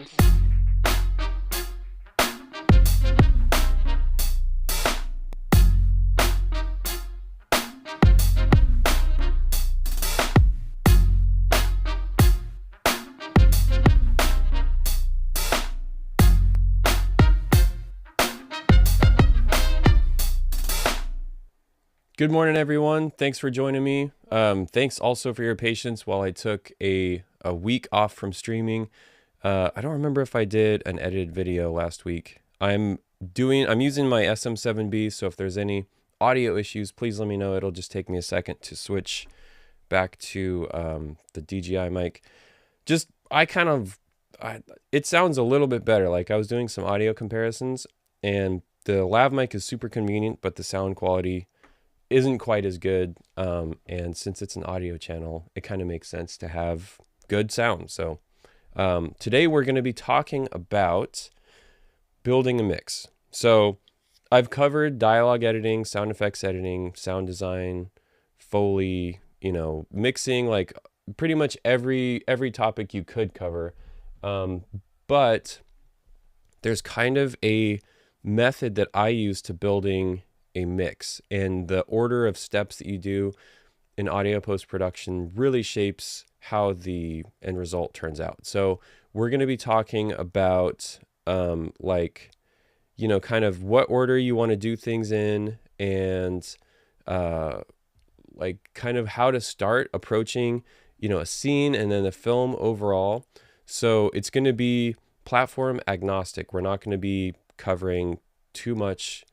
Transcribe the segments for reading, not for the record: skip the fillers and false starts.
Good morning, everyone. Thanks for joining me. Thanks also for your patience while I took a week off from streaming. I don't remember if I did an edited video last week. I'm using my SM7B, so if there's any audio issues, please let me know. It'll just take me a second to switch back to the DJI mic. It sounds a little bit better. Like I was doing some audio comparisons, and the lav mic is super convenient, but the sound quality isn't quite as good, and since it's an audio channel, it kind of makes sense to have good sound. So today we're going to be talking about building a mix. So I've covered dialogue editing, sound effects editing, sound design, Foley, mixing, like pretty much every topic you could cover, but there's kind of a method that I use to building a mix, and the order of steps that you do in audio post-production really shapes how the end result turns out. So we're going to be talking about kind of what order you want to do things in, and kind of how to start approaching a scene and then a film overall. So it's going to be platform agnostic. We're not going to be covering too much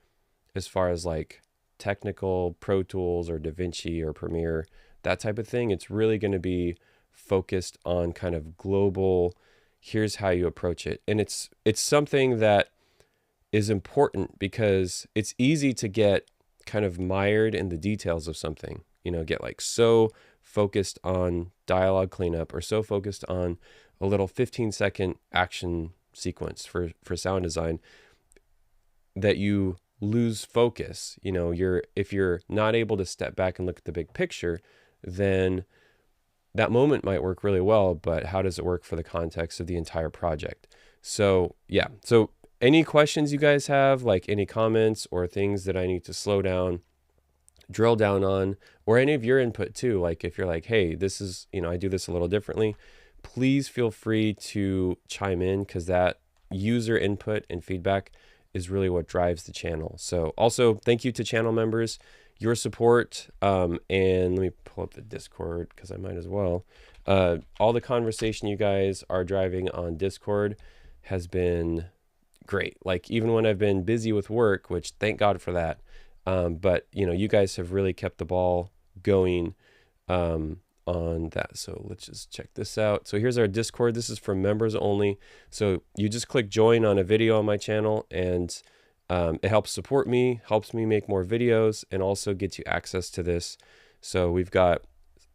as far as like technical Pro Tools or DaVinci or Premiere, that type of thing. It's really going to be focused on kind of global, here's how you approach it. And it's something that is important because it's easy to get kind of mired in the details of something, get like so focused on dialogue cleanup or so focused on a little 15-second action sequence for sound design that you lose focus. If you're not able to step back and look at the big picture, then that moment might work really well, but how does it work for the context of the entire project? So yeah, so any questions you guys have, like any comments or things that I need to slow down, drill down on, or any of your input too, like if you're like, hey, this is, I do this a little differently, please feel free to chime in, because that user input and feedback is really what drives the channel. So also thank you to channel members, your support, and let me pull up the Discord because I might as well. All the conversation you guys are driving on Discord has been great. Like even when I've been busy with work, which thank God for that, but you guys have really kept the ball going on that. So let's just check this out. So here's our Discord. This is for members only. So you just click join on a video on my channel, and it helps support me, helps me make more videos, and also gets you access to this. So we've got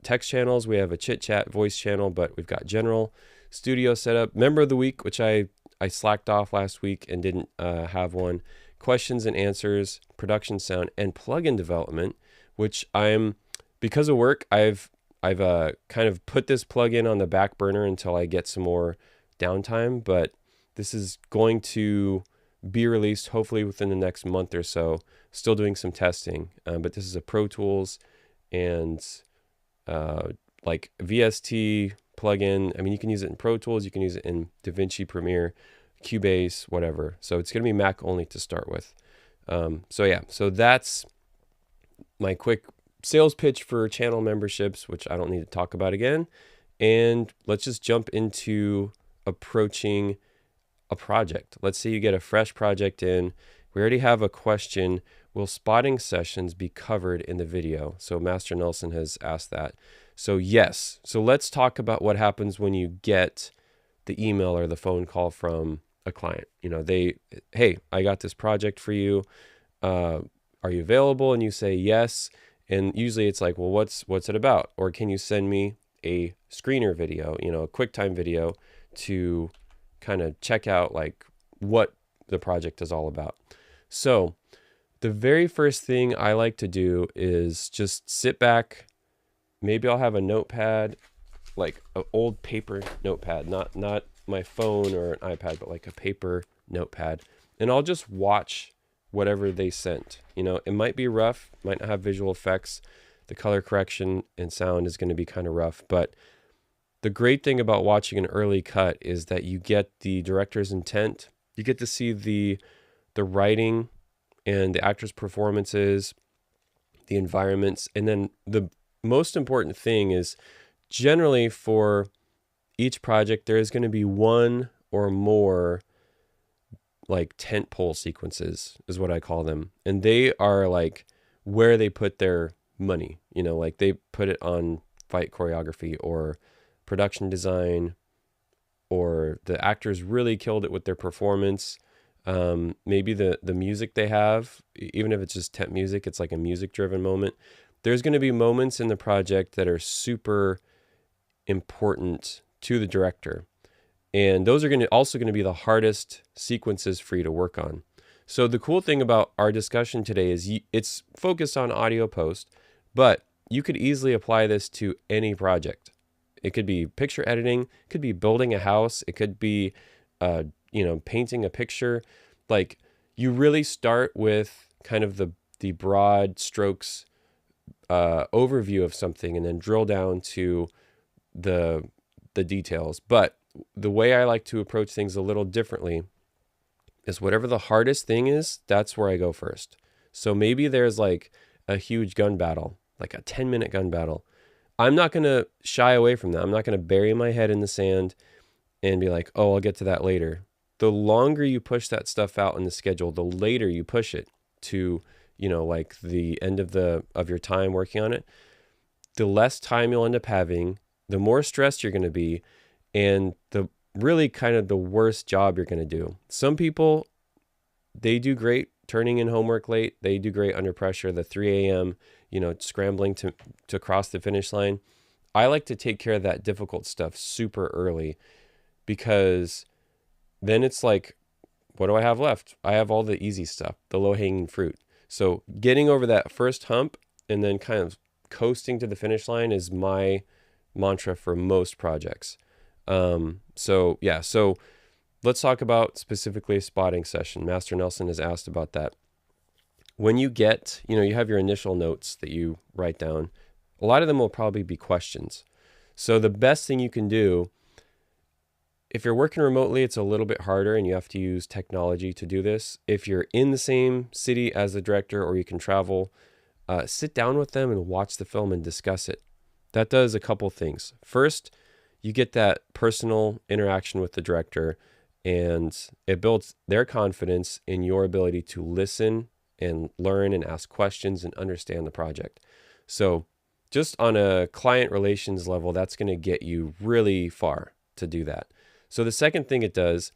text channels, we have a chit chat voice channel, but we've got general studio setup, member of the week, which I slacked off last week and didn't have one, questions and answers, production sound, and plugin development, which because of work, I've kind of put this plugin on the back burner until I get some more downtime, but this is going to be released hopefully within the next month or so. Still doing some testing, but this is a Pro Tools and like VST plugin. I mean, you can use it in Pro Tools, you can use it in DaVinci, Premiere, Cubase, whatever. So it's going to be Mac only to start with. So yeah, so that's my quick sales pitch for channel memberships, which I don't need to talk about again. And let's just jump into approaching a project. Let's say you get a fresh project in. We already have a question. Will spotting sessions be covered in the video? So Master Nelson has asked that. So yes. So let's talk about what happens when you get the email or the phone call from a client. Hey, I got this project for you. Are you available? And you say yes. And usually it's like, well, what's it about? Or can you send me a screener video, a QuickTime video to kind of check out like what the project is all about. So the very first thing I like to do is just sit back. Maybe I'll have a notepad, like an old paper notepad, not my phone or an iPad, but like a paper notepad, and I'll just watch whatever they sent. It might be rough, might not have visual effects. The color correction and sound is going to be kind of rough, but the great thing about watching an early cut is that you get the director's intent. You get to see the writing and the actors' performances, the environments, and then the most important thing is generally for each project there is going to be one or more like tentpole sequences is what I call them, and they are like where they put their money. Like they put it on fight choreography or production design, or the actors really killed it with their performance. Maybe the music they have, even if it's just temp music, it's like a music driven moment. There's going to be moments in the project that are super important to the director, and those are also going to be the hardest sequences for you to work on. So the cool thing about our discussion today is it's focused on audio post, but you could easily apply this to any project. It could be picture editing, it could be building a house, it could be painting a picture. Like, you really start with kind of the broad strokes overview of something, and then drill down to the details. But the way I like to approach things a little differently is whatever the hardest thing is, that's where I go first. So maybe there's like a huge gun battle, like a 10-minute gun battle. I'm not going to shy away from that. I'm not going to bury my head in the sand and be like, oh, I'll get to that later. The longer you push that stuff out in the schedule, the later you push it to, like the end of your time working on it, the less time you'll end up having, the more stressed you're going to be, and the really kind of the worst job you're going to do. Some people, they do great turning in homework late. They do great under pressure, the 3 a.m., scrambling to cross the finish line. I like to take care of that difficult stuff super early, because then it's like, what do I have left? I have all the easy stuff, the low-hanging fruit. So getting over that first hump and then kind of coasting to the finish line is my mantra for most projects. So let's talk about specifically a spotting session. Master Nelson has asked about that. When you get, you have your initial notes that you write down. A lot of them will probably be questions. So the best thing you can do, if you're working remotely, it's a little bit harder and you have to use technology to do this. If you're in the same city as the director, or you can travel, sit down with them and watch the film and discuss it. That does a couple things. First, you get that personal interaction with the director, and it builds their confidence in your ability to listen and learn and ask questions and understand the project. So just on a client relations level, that's going to get you really far to do that. So the second thing it does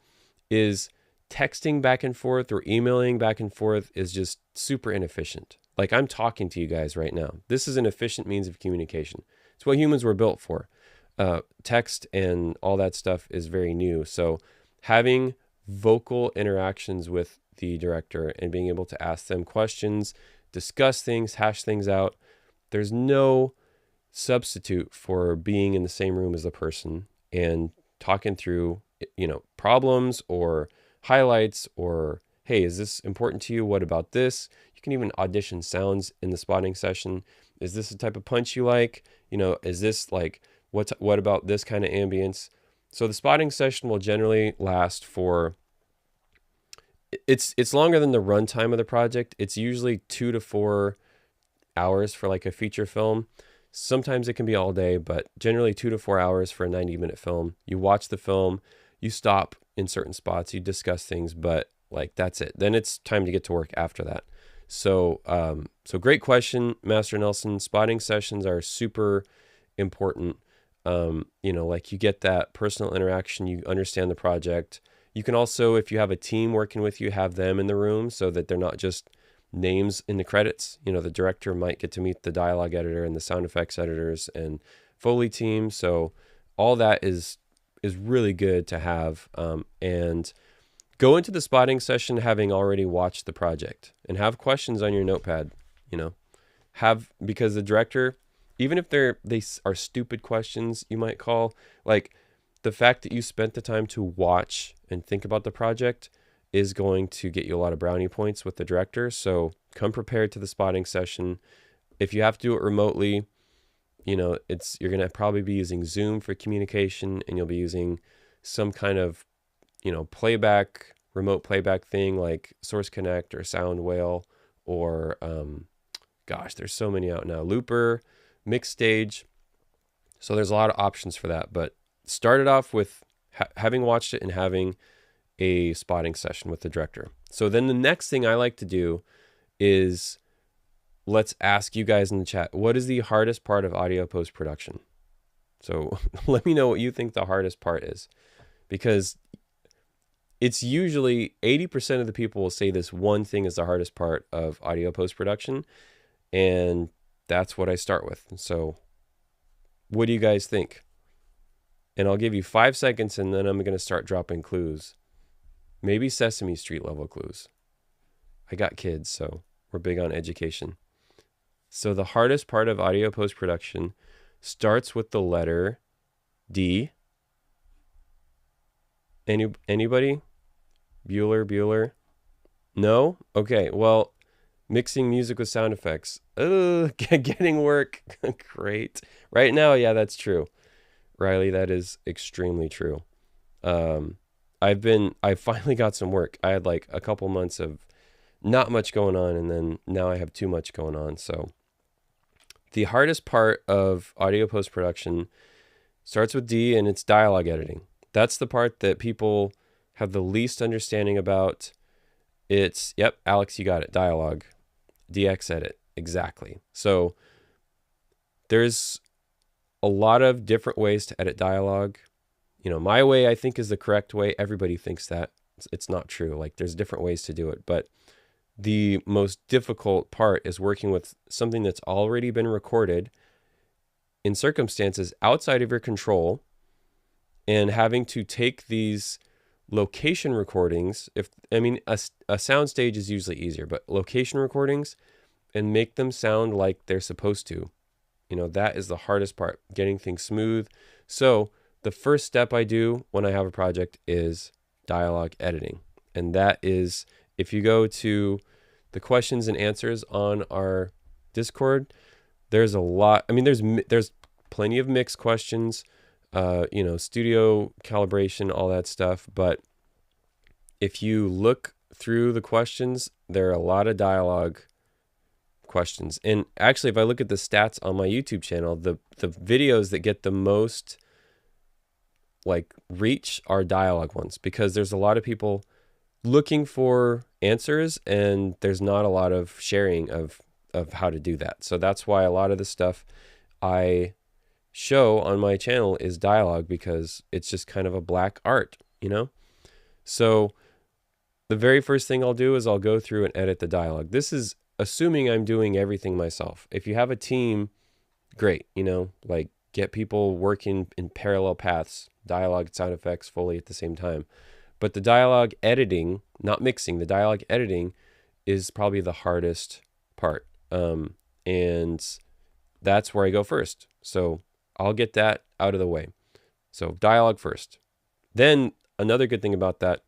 is texting back and forth or emailing back and forth is just super inefficient. Like, I'm talking to you guys right now. This is an efficient means of communication. It's what humans were built for. Text and all that stuff is very new. So having vocal interactions with the director and being able to ask them questions, discuss things, hash things out, there's no substitute for being in the same room as the person and talking through, problems or highlights, or, hey, is this important to you? What about this? You can even audition sounds in the spotting session. Is this the type of punch you like? Is this like, what about this kind of ambience? So the spotting session will generally last for, it's longer than the runtime of the project. It's usually 2 to 4 hours for like a feature film. Sometimes it can be all day, but generally 2 to 4 hours for a 90-minute film. You watch the film, you stop in certain spots, you discuss things, but like that's it. Then it's time to get to work after that. So great question, Master Nelson. Spotting sessions are super important. Like, you get that personal interaction, you understand the project. You can also, if you have a team working with you, have them in the room so that they're not just names in the credits. The director might get to meet the dialogue editor and the sound effects editors and Foley team. So all that is really good to have. And go into the spotting session having already watched the project, and have questions on your notepad. Because the director, even if they are stupid questions, you might call, like, the fact that you spent the time to watch and think about the project is going to get you a lot of brownie points with the director. So come prepared to the spotting session. If you have to do it remotely, you know, you're going to probably be using Zoom for communication, and you'll be using some kind of, you know, playback, remote playback thing like Source Connect or Sound Whale, or gosh, there's so many out now. Looper, Mix Stage. So there's a lot of options for that, but start it off with having watched it and having a spotting session with the director. So then the next thing I like to do is, let's ask you guys in the chat, what is the hardest part of audio post-production? So let me know what you think the hardest part is, because it's usually 80% of the people will say this one thing is the hardest part of audio post-production, and that's what I start with. So what do you guys think? And I'll give you 5 seconds, and then I'm going to start dropping clues. Maybe Sesame Street level clues. I got kids, so we're big on education. So the hardest part of audio post-production starts with the letter D. Anybody? Bueller? No? Okay, well, mixing music with sound effects. Getting work. Great. Right now, yeah, that's true. Riley, that is extremely true. I finally got some work. I had like a couple months of not much going on, and then now I have too much going on. So the hardest part of audio post-production starts with D, and it's dialogue editing. That's the part that people have the least understanding about. It's, yep, Alex, you got it. Dialogue. DX edit. Exactly. So there's a lot of different ways to edit dialogue. You know, my way I think is the correct way. Everybody thinks that. It's not true. Like, there's different ways to do it. But the most difficult part is working with something that's already been recorded in circumstances outside of your control, and having to take these location recordings. A sound stage is usually easier, but location recordings, and make them sound like they're supposed to. You know, that is the hardest part, getting things smooth. So the first step I do when I have a project is dialogue editing. And that is, if you go to the questions and answers on our Discord, there's a lot. I mean, there's plenty of mix questions, you know, studio calibration, all that stuff. But if you look through the questions, there are a lot of dialogue questions. And actually, if I look at the stats on my YouTube channel, the videos that get the most like reach are dialogue ones, because there's a lot of people looking for answers, and there's not a lot of sharing of how to do that. So that's why a lot of the stuff I show on my channel is dialogue, because it's just kind of a black art, you know? So the very first thing I'll do is I'll go through and edit the dialogue. This is assuming I'm doing everything myself. If you have a team, great, you know, like get people working in parallel paths, dialogue, sound effects, Foley at the same time. But the dialogue editing, not mixing, the dialogue editing is probably the hardest part. And that's where I go first. So I'll get that out of the way. So dialogue first. Then another good thing about that,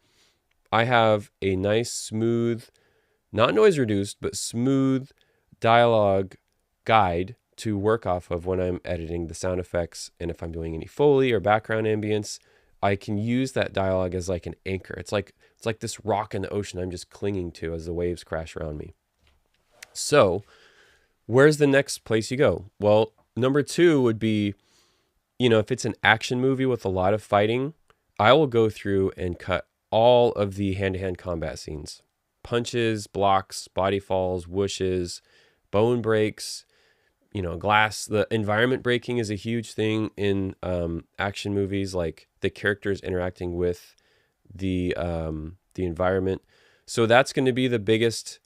I have a nice, smooth, not noise reduced, but smooth dialogue guide to work off of when I'm editing the sound effects. And if I'm doing any Foley or background ambience, I can use that dialogue as like an anchor. It's like this rock in the ocean I'm just clinging to as the waves crash around me. So where's the next place you go? Well, number 2 would be, you know, if it's an action movie with a lot of fighting, I will go through and cut all of the hand-to-hand combat scenes. Punches, blocks, body falls, whooshes, bone breaks, you know, glass. The environment breaking is a huge thing in action movies, like the characters interacting with the environment. So that's going to be the biggest,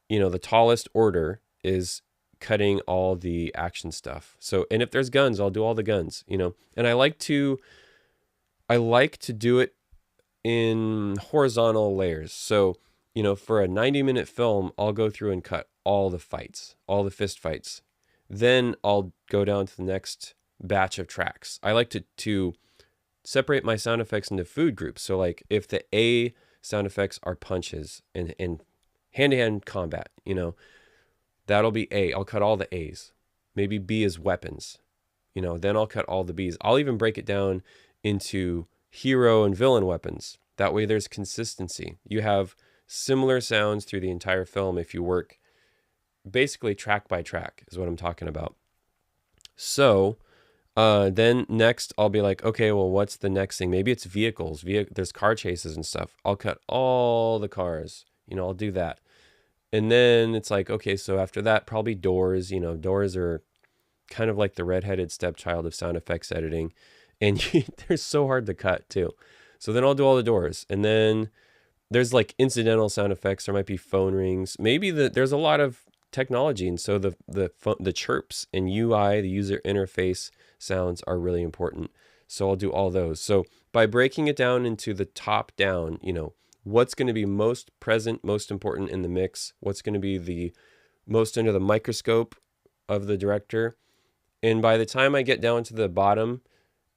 you know, the tallest order is cutting all the action stuff. So, and if there's guns, I'll do all the guns, you know. And I like to do it in horizontal layers. So, you know, for a 90-minute film, I'll go through and cut all the fights, all the fist fights. Then I'll go down to the next batch of tracks. I like to separate my sound effects into food groups. So like if the A sound effects are punches and hand-to-hand combat, you know, that'll be A. I'll cut all the A's. Maybe B is weapons, you know, then I'll cut all the B's. I'll even break it down into hero and villain weapons. That way there's consistency. You have similar sounds through the entire film if you work basically track by track is what I'm talking about. So then next I'll be like, okay, well, what's the next thing? Maybe it's vehicles. There's car chases and stuff. I'll cut all the cars. You know, I'll do that. And then it's like, okay, so after that, probably doors. You know, doors are kind of like the redheaded stepchild of sound effects editing. And they're so hard to cut too. So then I'll do all the doors. And then there's like incidental sound effects. There might be phone rings. Maybe there's a lot of technology. And so the chirps and UI, the user interface sounds are really important. So I'll do all those. So by breaking it down into the top down, you know, what's going to be most present, most important in the mix, what's going to be the most under the microscope of the director. And by the time I get down to the bottom,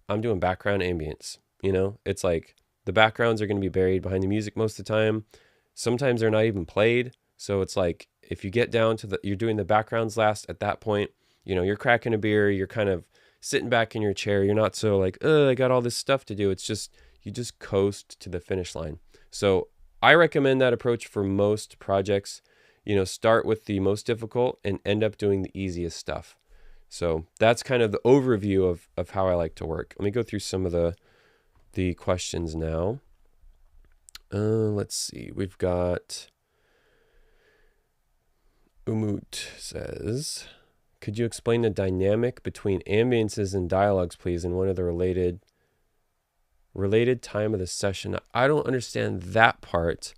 I'm doing background ambience. You know, it's like the backgrounds are going to be buried behind the music most of the time. Sometimes they're not even played. So it's like if you get down to you're doing the backgrounds last at that point, you know, you're cracking a beer, you're kind of sitting back in your chair. You're not so like, I got all this stuff to do. It's just, you just coast to the finish line. So I recommend that approach for most projects. You know, start with the most difficult and end up doing the easiest stuff. So that's kind of the overview of how I like to work. Let me go through some of the questions now. Let's see. We've got Umut says, could you explain the dynamic between ambiences and dialogues, please, and one of the related time of the session? I don't understand that part.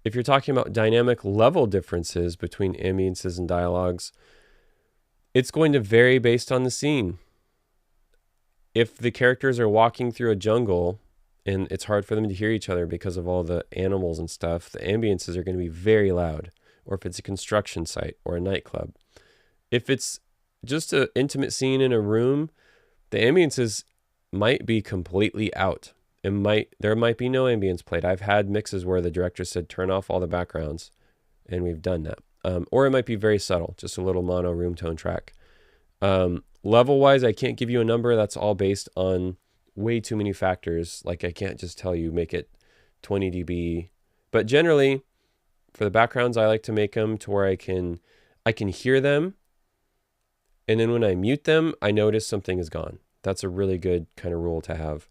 If you're talking about dynamic level differences between ambiences and dialogues, it's going to vary based on the scene. If the characters are walking through a jungle and it's hard for them to hear each other because of all the animals and stuff, the ambiences are going to be very loud. Or if it's a construction site or a nightclub. If it's just an intimate scene in a room, the ambiences might be completely out. There might be no ambience played. I've had mixes where the director said, turn off all the backgrounds, and we've done that. Or it might be very subtle, just a little mono room tone track. Level-wise, I can't give you a number. That's all based on way too many factors. Like I can't just tell you, make it 20 dB. But generally, for the backgrounds, I like to make them to where I can hear them. And then when I mute them, I notice something is gone. That's a really good kind of rule to have.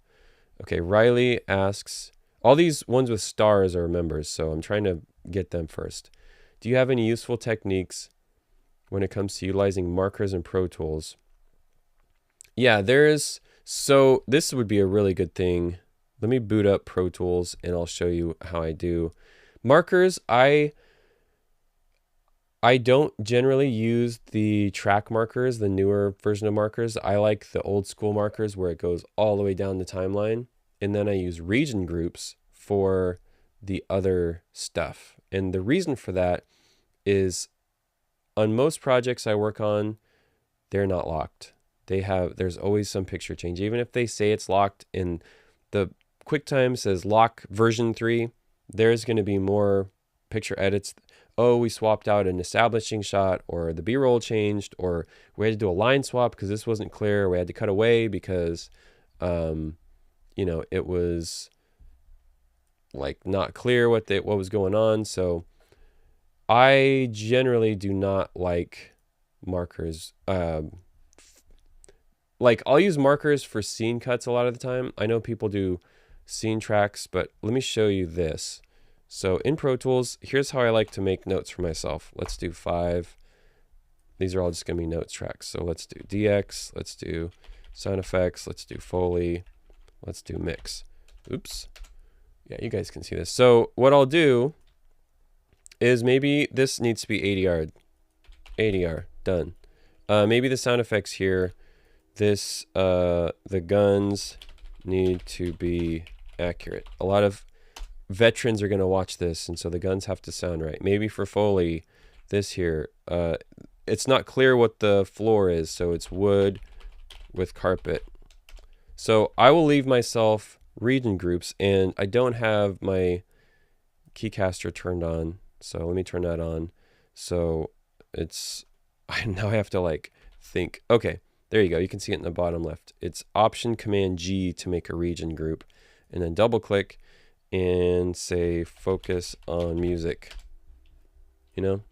Okay, Riley asks, all these ones with stars are members, so I'm trying to get them first. Do you have any useful techniques when it comes to utilizing markers in Pro Tools? Yeah, so this would be a really good thing. Let me boot up Pro Tools and I'll show you how I do. Markers, I don't generally use the track markers, the newer version of markers. I like the old school markers where it goes all the way down the timeline. And then I use region groups for the other stuff. And the reason for that is on most projects I work on, they're not locked. There's always some picture change. Even if they say it's locked and the QuickTime says lock version 3, there's going to be more picture edits. Oh, we swapped out an establishing shot, or the B-roll changed, or we had to do a line swap because this wasn't clear. We had to cut away because, it was like not clear what was going on. So I generally do not like markers. Like I'll use markers for scene cuts a lot of the time. I know people do scene tracks, but let me show you this. So in Pro Tools, here's how I like to make notes for myself. Let's do 5. These are all just going to be notes tracks. So let's do DX, let's do sound effects, let's do Foley, let's do mix. Oops. Yeah, you guys can see this. So what I'll do is maybe this needs to be ADR. ADR, done. Maybe the sound effects here, the guns need to be accurate. A lot of veterans are going to watch this, and so the guns have to sound right. Maybe for Foley, this here, it's not clear what the floor is, so it's wood with carpet. So I will leave myself region groups, and I don't have my keycaster turned on. So let me turn that on. So now I have to like think. Okay, there you go. You can see it in the bottom left. It's Option Command G to make a region group, and then double click and say focus on music. You know?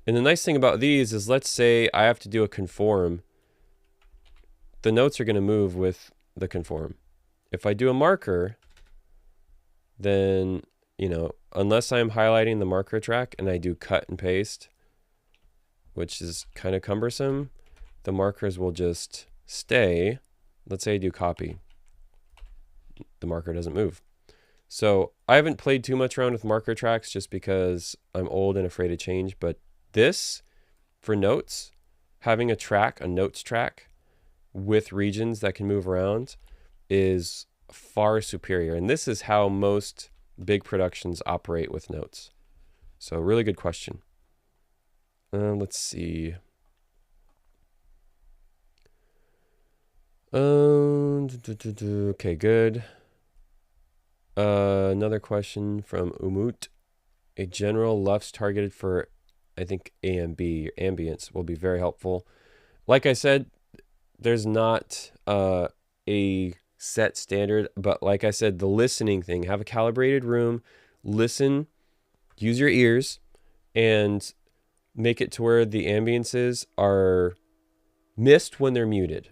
And the nice thing about these is, let's say I have to do a conform. The notes are going to move with the conform. If I do a marker, then, you know, unless I'm highlighting the marker track and I do cut and paste, which is kind of cumbersome, the markers will just stay. Let's say I do copy. The marker doesn't move. So I haven't played too much around with marker tracks just because I'm old and afraid of change, but this, for notes, having a track, a notes track with regions that can move around is far superior. And this is how most big productions operate with notes. So really good question. Let's see. Okay, good. Another question from Umut. A general LUFS targeted for, I think, AMB, ambience, will be very helpful. Like I said, there's not a set standard, but like I said, the listening thing, have a calibrated room, listen, use your ears, and make it to where the ambiences are missed when they're muted.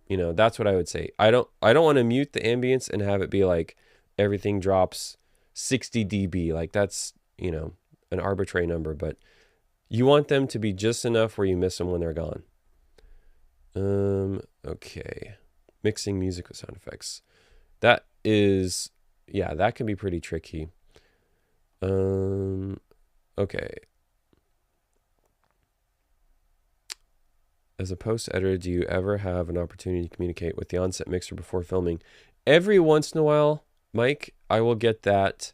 You know, that's what I would say. I don't want to mute the ambience and have it be like everything drops 60 dB. Like that's, you know, an arbitrary number, but you want them to be just enough where you miss them when they're gone. Okay. Mixing music with sound effects. That is, yeah, that can be pretty tricky. Okay. As a post editor, do you ever have an opportunity to communicate with the onset mixer before filming? Every once in a while, Mike, I will get that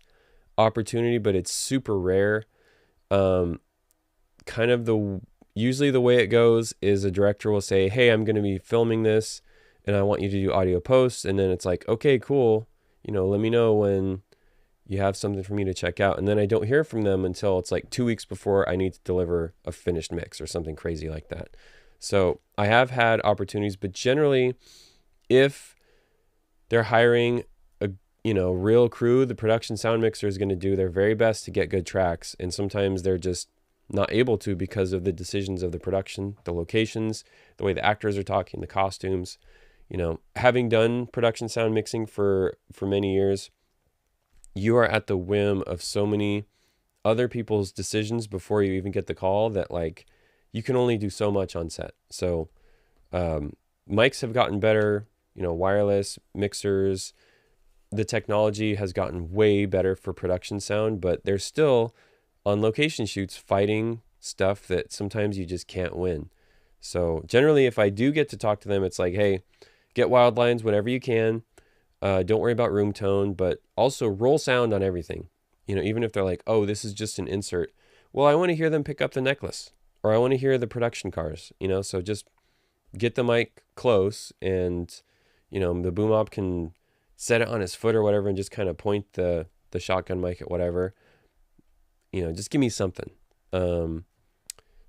opportunity, but it's super rare. Usually the way it goes is a director will say, hey, I'm going to be filming this and I want you to do audio posts. And then it's like, okay, cool. You know, let me know when you have something for me to check out. And then I don't hear from them until it's like 2 weeks before I need to deliver a finished mix or something crazy like that. So I have had opportunities, but generally if they're hiring a, you know, real crew, the production sound mixer is going to do their very best to get good tracks. And sometimes they're just not able to because of the decisions of the production, the locations, the way the actors are talking, the costumes. You know, having done production sound mixing for many years, you are at the whim of so many other people's decisions before you even get the call that like you can only do so much on set. So mics have gotten better, you know, wireless mixers, the technology has gotten way better for production sound, but they're still on location shoots fighting stuff that sometimes you just can't win. So generally, if I do get to talk to them, it's like, hey, get wild lines whenever you can. Don't worry about room tone, but also roll sound on everything. You know, even if they're like, oh, this is just an insert. Well, I want to hear them pick up the necklace, or I want to hear the production cars, you know, so just get the mic close and, you know, the boom op can set it on his foot or whatever and just kind of point the shotgun mic at whatever. You know, just give me something.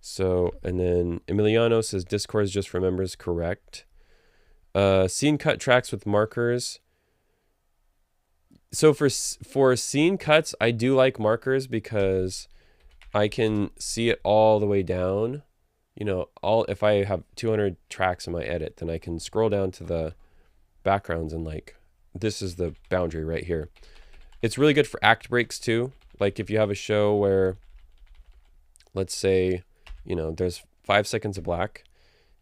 So, and then Emiliano says Discord is just for members. Correct. Scene cut tracks with markers. So for scene cuts, I do like markers because I can see it all the way down. You know, if I have 200 tracks in my edit, then I can scroll down to the backgrounds and like, this is the boundary right here. It's really good for act breaks too. Like if you have a show where, let's say, you know, there's 5 seconds of black,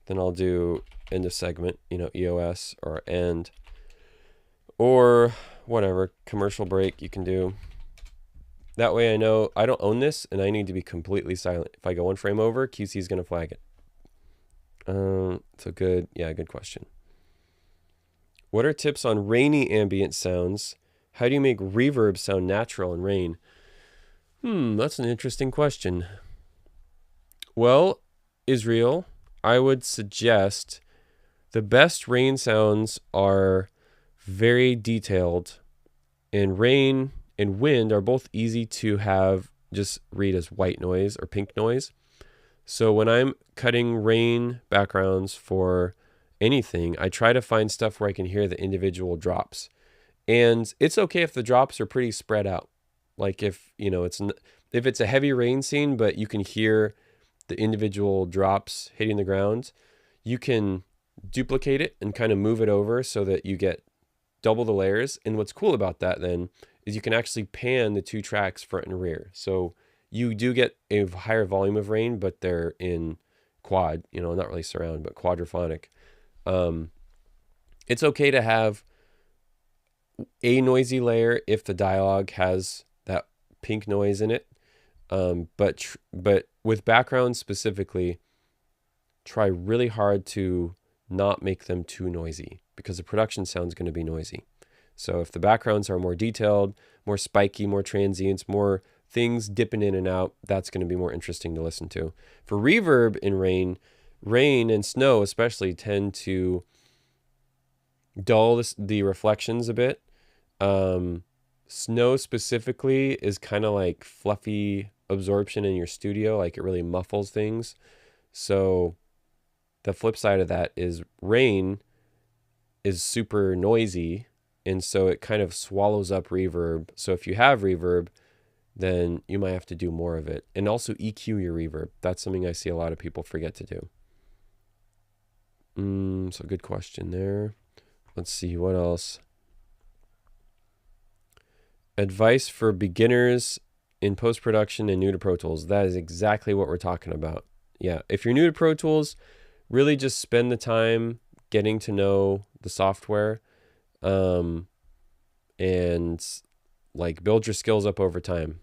then I'll do end of segment, you know, EOS or end or whatever, commercial break you can do. That way I know I don't own this and I need to be completely silent. If I go 1 frame over, QC is going to flag it. So good. Yeah, good question. What are tips on rainy ambient sounds? How do you make reverb sound natural in rain? That's an interesting question. Well, Israel, I would suggest The best rain sounds are very detailed, and rain and wind are both easy to have just read as white noise or pink noise. So when I'm cutting rain backgrounds for anything, I try to find stuff where I can hear the individual drops. And it's okay if the drops are pretty spread out. Like if, if it's a heavy rain scene, but you can hear the individual drops hitting the ground, you can duplicate it and kind of move it over so that you get double the layers. And what's cool about that then is you can actually pan the two tracks front and rear. So you do get a higher volume of rain, but they're in quad, not really surround, but quadraphonic. It's okay to have a noisy layer if the dialogue has that pink noise in it. But with backgrounds specifically, try really hard to not make them too noisy because the production sound is going to be noisy. So if the backgrounds are more detailed, more spiky, more transients, more things dipping in and out, that's going to be more interesting to listen to. For reverb in rain and snow especially tend to dull the reflections a bit. Snow specifically is kind of like fluffy absorption in your studio, like it really muffles things. So the flip side of that is rain is super noisy, and so it kind of swallows up reverb. So if you have reverb, then you might have to do more of it. And also EQ your reverb. That's something I see a lot of people forget to do. So good question there. Let's see, what else? Advice for beginners in post-production and new to Pro Tools. That is exactly what we're talking about. Yeah, if you're new to Pro Tools, really just spend the time getting to know the software, and like build your skills up over time.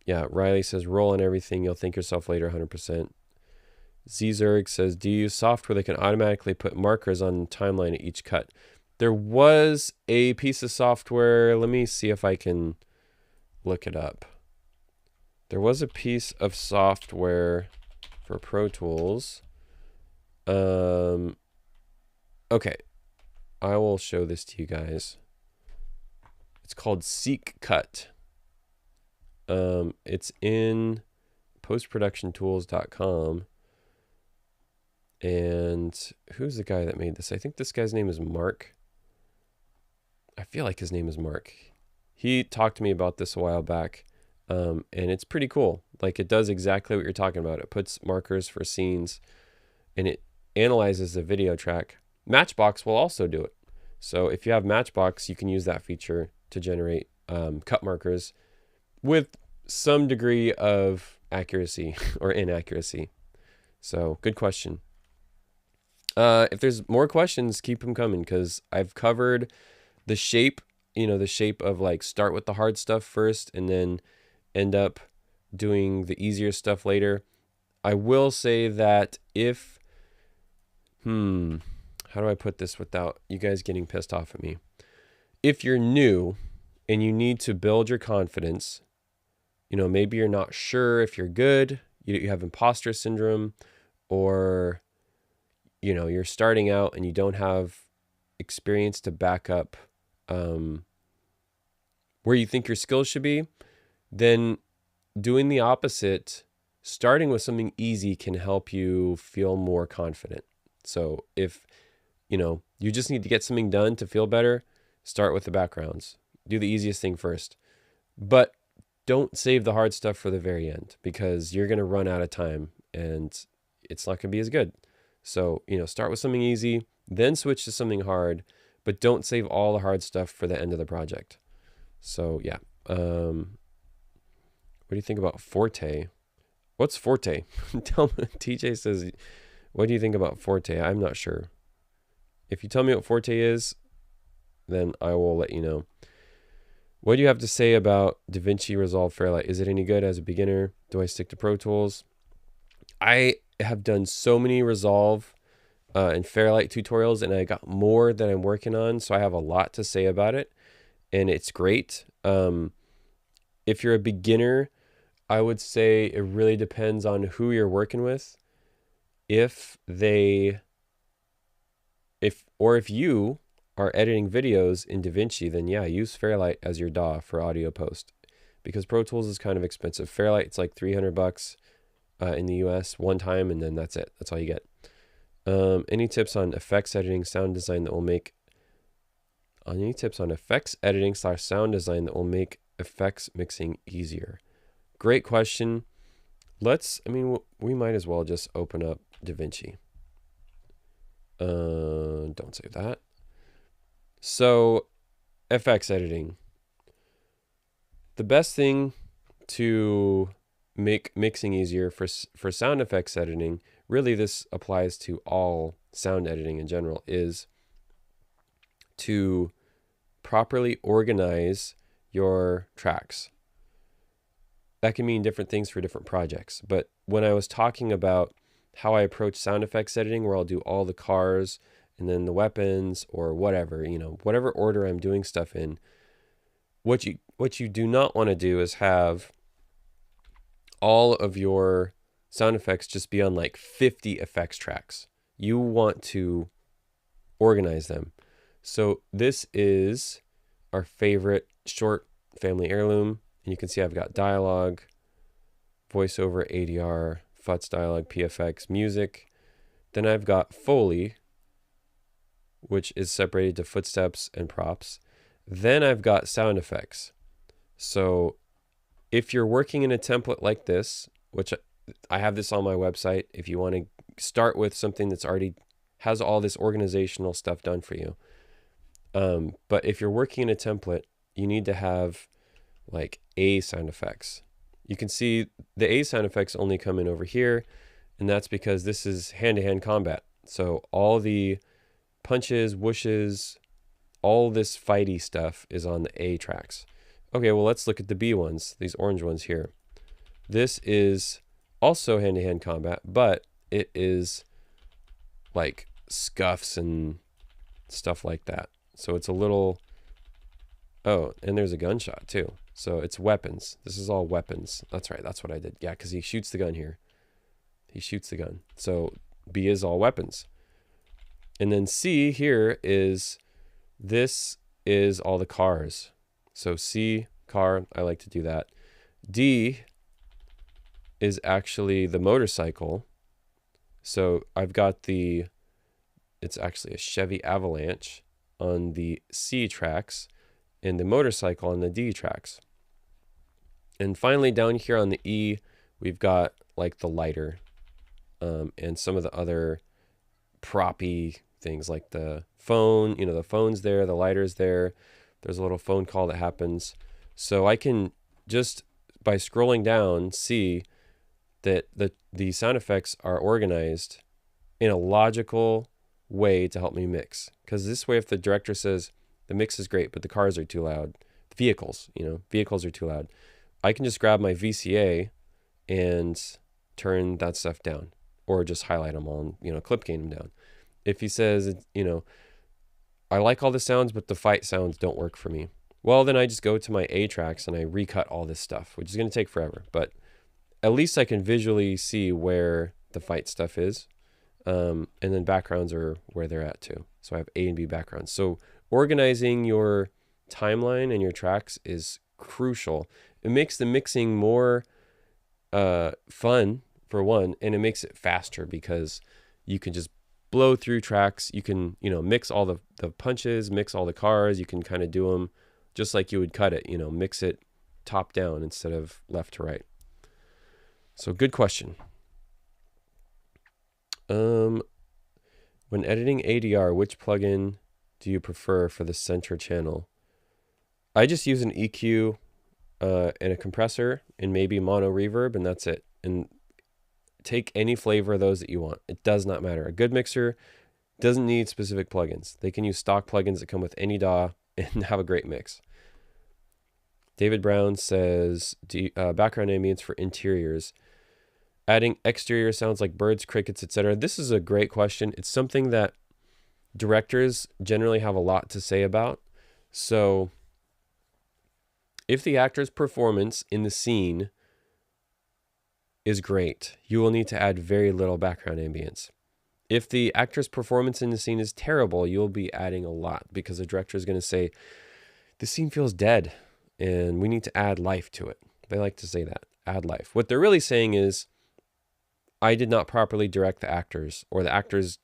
Yeah, Riley says roll on everything. You'll thank yourself later, 100%. Zerg says, do you use software that can automatically put markers on the timeline at each cut? There was a piece of software. Let me see if I can look it up. There was a piece of software for Pro Tools. Okay, I will show this to you guys. It's called Seek Cut. It's in postproductiontools.com. And who's the guy that made this? I think this guy's name is Mark. I feel like his name is Mark. He talked to me about this a while back, and it's pretty cool. Like, it does exactly what you're talking about. It puts markers for scenes, and it analyzes the video track. Matchbox will also do it. So if you have Matchbox, you can use that feature to generate cut markers with some degree of accuracy or inaccuracy. So good question. If there's more questions, keep them coming, because I've covered the shape, the shape of like start with the hard stuff first and then end up doing the easier stuff later. I will say that if, how do I put this without you guys getting pissed off at me? If you're new and you need to build your confidence, maybe you're not sure if you're good, you have imposter syndrome, or you're starting out and you don't have experience to back up where you think your skills should be, then doing the opposite, starting with something easy, can help you feel more confident. So if, you just need to get something done to feel better, start with the backgrounds. Do the easiest thing first. But don't save the hard stuff for the very end, because you're going to run out of time and it's not going to be as good. So, start with something easy, then switch to something hard, but don't save all the hard stuff for the end of the project. So, yeah. What do you think about Forte? What's Forte? Tell me. TJ says, what do you think about Forte? I'm not sure. If you tell me what Forte is, then I will let you know. What do you have to say about DaVinci Resolve Fairlight? Is it any good as a beginner? Do I stick to Pro Tools? I have done so many Resolve and Fairlight tutorials, and I got more that I'm working on, so I have a lot to say about it, and it's great. If you're a beginner, I would say it really depends on who you're working with. If they if you are editing videos in DaVinci, then yeah, use Fairlight as your DAW for audio post, because Pro Tools is kind of expensive. Fairlight, it's like $300 in the US one time, and then that's it. That's all you get. Any tips on effects editing, sound design that will make any tips on effects editing / sound design that will make effects mixing easier? Great question. We might as well just open up DaVinci. Don't save that. So, FX editing. The best thing to make mixing easier for sound effects editing, really this applies to all sound editing in general, is to properly organize your tracks. That can mean different things for different projects. But when I was talking about how I approach sound effects editing, where I'll do all the cars and then the weapons or whatever, whatever order I'm doing stuff in, what you do not want to do is have all of your sound effects just be on like 50 effects tracks. You want to organize them. So this is our favorite short family heirloom. And you can see I've got dialogue, voiceover, ADR, FUTS dialogue, PFX, music. Then I've got Foley, which is separated to footsteps and props. Then I've got sound effects. So if you're working in a template like this, which I have this on my website, if you want to start with something that's already has all this organizational stuff done for you. But if you're working in a template, you need to have like A sound effects. You can see the A sound effects only come in over here, and that's because this is hand-to-hand combat. So all the punches, whooshes, all this fighty stuff is on the A tracks. Okay, well, let's look at the B ones, these orange ones here. This is also hand-to-hand combat, but it is like scuffs and stuff like that. So it's a little, oh, and there's a gunshot too. So it's weapons. This is all weapons. That's right, that's what I did. Yeah, because he shoots the gun here. He shoots the gun. So B is all weapons. And then C here is, this is all the cars. So C, car, I like to do that. D is actually the motorcycle. So I've got it's actually a Chevy Avalanche on the C tracks and the motorcycle on the D tracks. And finally down here on the E, we've got like the lighter and some of the other proppy things like the phone, the phone's there, the lighter's there. There's a little phone call that happens. So I can just by scrolling down see that the sound effects are organized in a logical way to help me mix. Because this way, if the director says the mix is great, but the cars are too loud, vehicles are too loud, I can just grab my VCA and turn that stuff down, or just highlight them all and, clip gain them down. If he says, I like all the sounds, but the fight sounds don't work for me, well, then I just go to my A tracks and I recut all this stuff, which is going to take forever. But at least I can visually see where the fight stuff is. And then backgrounds are where they're at too. So I have A and B backgrounds. So organizing your timeline and your tracks is crucial. It makes the mixing more fun, for one, and it makes it faster because you can just blow through tracks. You can, mix all the punches, mix all the cars. You can kind of do them just like you would cut it, mix it top down instead of left to right. So good question. When editing ADR, which plugin do you prefer for the center channel? I just use an EQ and a compressor and maybe mono reverb, and that's it. And take any flavor of those that you want. It does not matter. A good mixer doesn't need specific plugins. They can use stock plugins that come with any DAW and have a great mix. David Brown says, background ambience for interiors. Adding exterior sounds like birds, crickets, etc. This is a great question. It's something that directors generally have a lot to say about. So if the actor's performance in the scene is great, you will need to add very little background ambience. If the actor's performance in the scene is terrible, you'll be adding a lot because the director is going to say, the scene feels dead and we need to add life to it. They like to say that, add life. What they're really saying is, I did not properly direct the actors, or the actors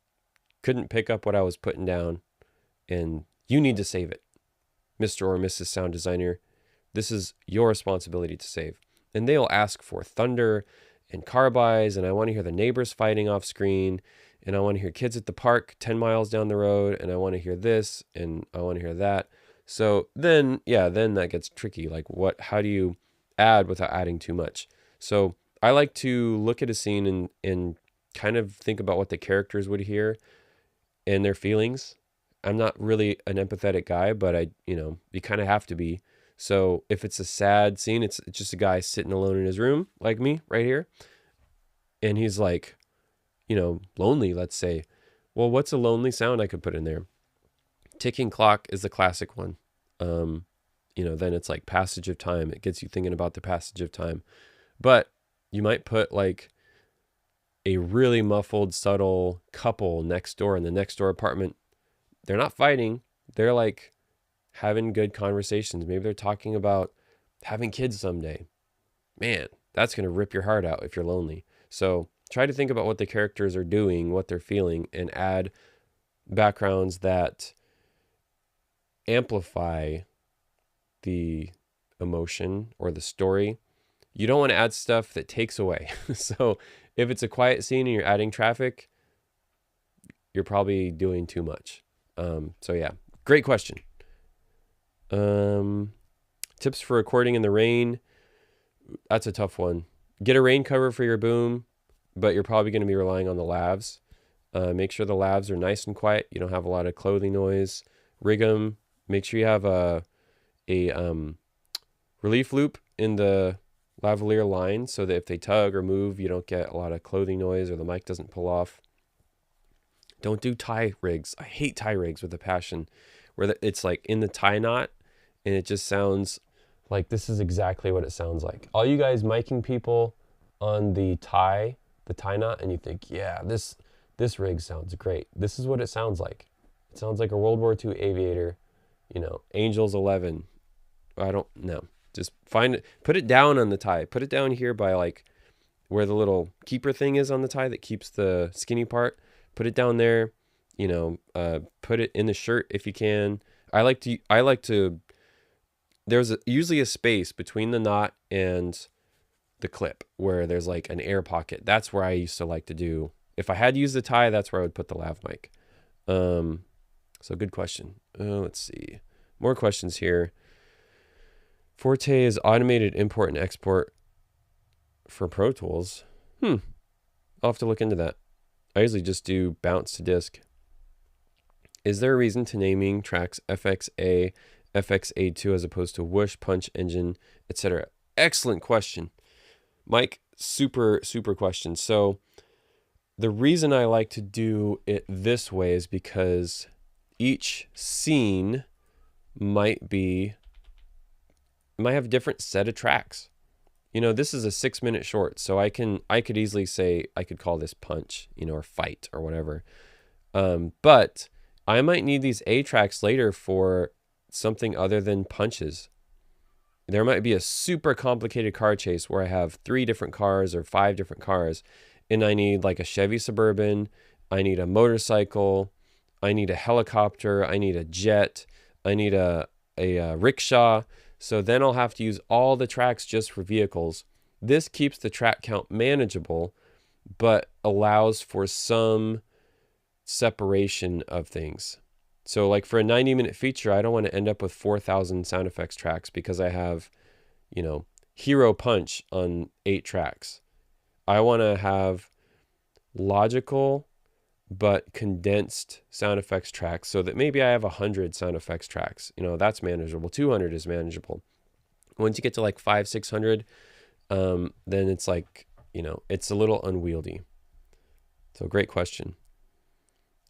couldn't pick up what I was putting down, and you need to save it. Mr. or Mrs. Sound Designer, this is your responsibility to save. And they'll ask for thunder and car buys, and I want to hear the neighbors fighting off screen, and I want to hear kids at the park 10 miles down the road, and I want to hear this, and I want to hear that. So then, yeah, then that gets tricky. Like, how do you add without adding too much? So I like to look at a scene and kind of think about what the characters would hear and their feelings. I'm not really an empathetic guy, but you kind of have to be. So if it's a sad scene, it's just a guy sitting alone in his room, like me right here, and he's like, lonely, let's say. Well, what's a lonely sound I could put in there? Ticking clock is the classic one. Then it's like passage of time. It gets you thinking about the passage of time. But you might put like a really muffled, subtle couple next door in the next door apartment. They're not fighting. They're like having good conversations. Maybe they're talking about having kids someday. Man, that's going to rip your heart out if you're lonely. So try to think about what the characters are doing, what they're feeling, and add backgrounds that amplify the emotion or the story. You don't want to add stuff that takes away. So if it's a quiet scene and you're adding traffic, you're probably doing too much. So yeah, great question. Tips for recording in the rain. That's a tough one. Get a rain cover for your boom, but you're probably going to be relying on the lavs. Make sure the lavs are nice and quiet. You don't have a lot of clothing noise. Rig them. Make sure you have a relief loop in the lavalier line so that if they tug or move, you don't get a lot of clothing noise or the mic doesn't pull off. Don't do tie rigs. I hate tie rigs with a passion, where it's like in the tie knot and it just sounds like this is exactly what it sounds like. All you guys miking people on the tie knot, and you think, yeah, this rig sounds great. This is what it sounds like. It sounds like a World War II aviator, Angels 11. I don't know. Just find it, put it down on the tie. Put it down here by like where the little keeper thing is on the tie that keeps the skinny part. Put it down there, put it in the shirt if you can. I like to, there's usually a space between the knot and the clip where there's like an air pocket. That's where I used to like to do. If I had to use the tie, that's where I would put the lav mic. So good question. Let's see. More questions here. Forte is automated import and export for Pro Tools. I'll have to look into that. I usually just do bounce to disk. Is there a reason to naming tracks FXA, FXA2 as opposed to whoosh, punch, engine, etc.? Excellent question, Mike. Super question. So the reason I like to do it this way is because each scene might have a different set of tracks. This is a 6-minute short, so I could easily say, I could call this punch, or fight or whatever. But I might need these A tracks later for something other than punches. There might be a super complicated car chase where I have 3 different cars or 5 different cars, and I need like a Chevy Suburban, I need a motorcycle, I need a helicopter, I need a jet, I need a rickshaw. So then I'll have to use all the tracks just for vehicles. This keeps the track count manageable, but allows for some separation of things. So like for a 90-minute feature, I don't want to end up with 4,000 sound effects tracks because I have, Hero Punch on 8 tracks. I want to have logical but condensed sound effects tracks so that maybe I have 100 sound effects tracks. That's manageable. 200 is manageable. Once you get to like 500-600, then it's like, it's a little unwieldy. So great question.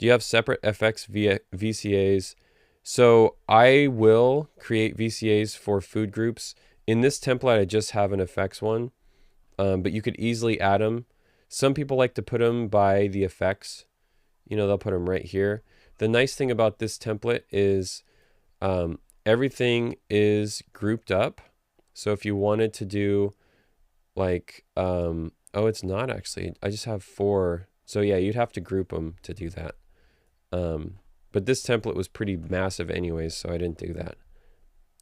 Do you have separate FX via VCAs? So I will create VCAs for food groups. In this template, I just have an effects one, but you could easily add them. Some people like to put them by the effects. you know, they'll put them right here. The nice thing about this template is everything is grouped up. So if you wanted to do like, oh, it's not actually, I just have 4. So yeah, you'd have to group them to do that. But this template was pretty massive anyways, so I didn't do that.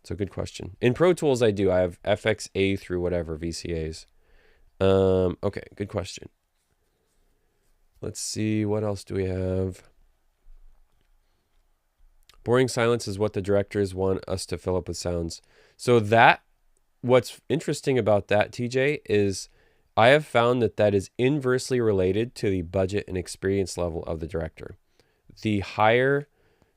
So good question. In Pro Tools, I do. I have FXA through whatever VCAs. Okay, good question. Let's see, what else do we have? Boring silence is what the directors want us to fill up with sounds. So that, what's interesting about that, TJ, is I have found that that is inversely related to the budget and experience level of the director. The higher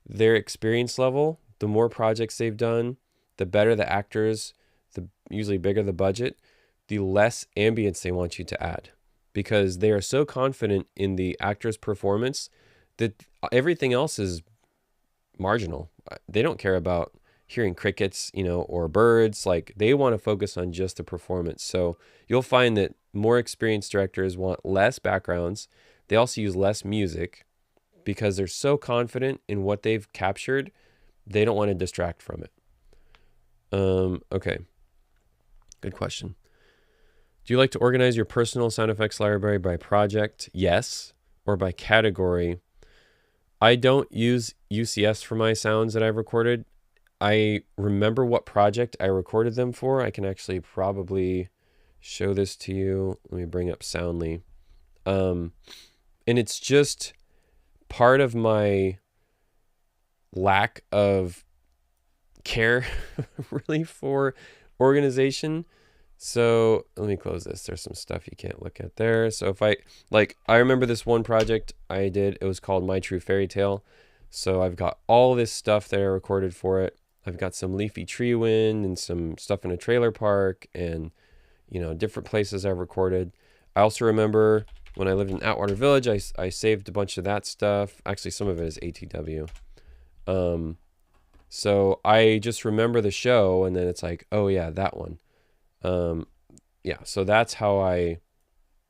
their experience level, the more projects they've done, the better the actors, the usually bigger the budget, the less ambience they want you to add, because they are so confident in the actor's performance that everything else is marginal. They don't care about hearing crickets, you know, or birds. Like, they want to focus on just the performance. So you'll find that more experienced directors want less backgrounds. They also use less music because they're so confident in what they've captured. They don't want to distract from it. Okay. Good question. Do you like to organize your personal sound effects library by project? Yes. Or by category? I don't use UCS for my sounds that I've recorded. I remember what project I recorded them for. I can actually probably show this to you. Let me bring up Soundly. And it's just part of my lack of care really for organization. So let me close this. There's some stuff you can't look at there. So if I remember this one project I did, it was called My True Fairy Tale. So I've got all this stuff that I recorded for it. I've got some leafy tree wind and some stuff in a trailer park and, you know, different places I've recorded. I also remember when I lived in Atwater Village, I saved a bunch of that stuff. Actually, some of it is ATW. So I just remember the show, and then it's like, oh yeah, that one. Yeah, so that's how I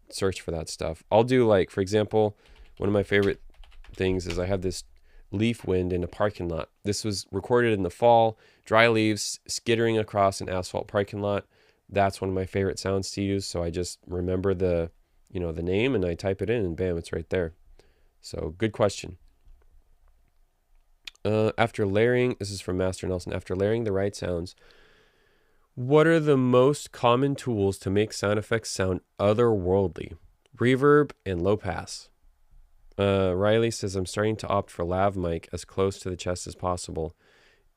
search for that stuff. I'll do, like, for example, one of my favorite things is I have this leaf wind in a parking lot. This was recorded in the fall, dry leaves skittering across an asphalt parking lot. That's one of my favorite sounds to use. So I just remember the, you know, the name, and I type it in, and bam, it's right there. So good question. After layering, this is from Master Nelson, after layering the right sounds, what are the most common tools to make sound effects sound otherworldly? Reverb and low pass. Riley says, I'm starting to opt for lav mic as close to the chest as possible,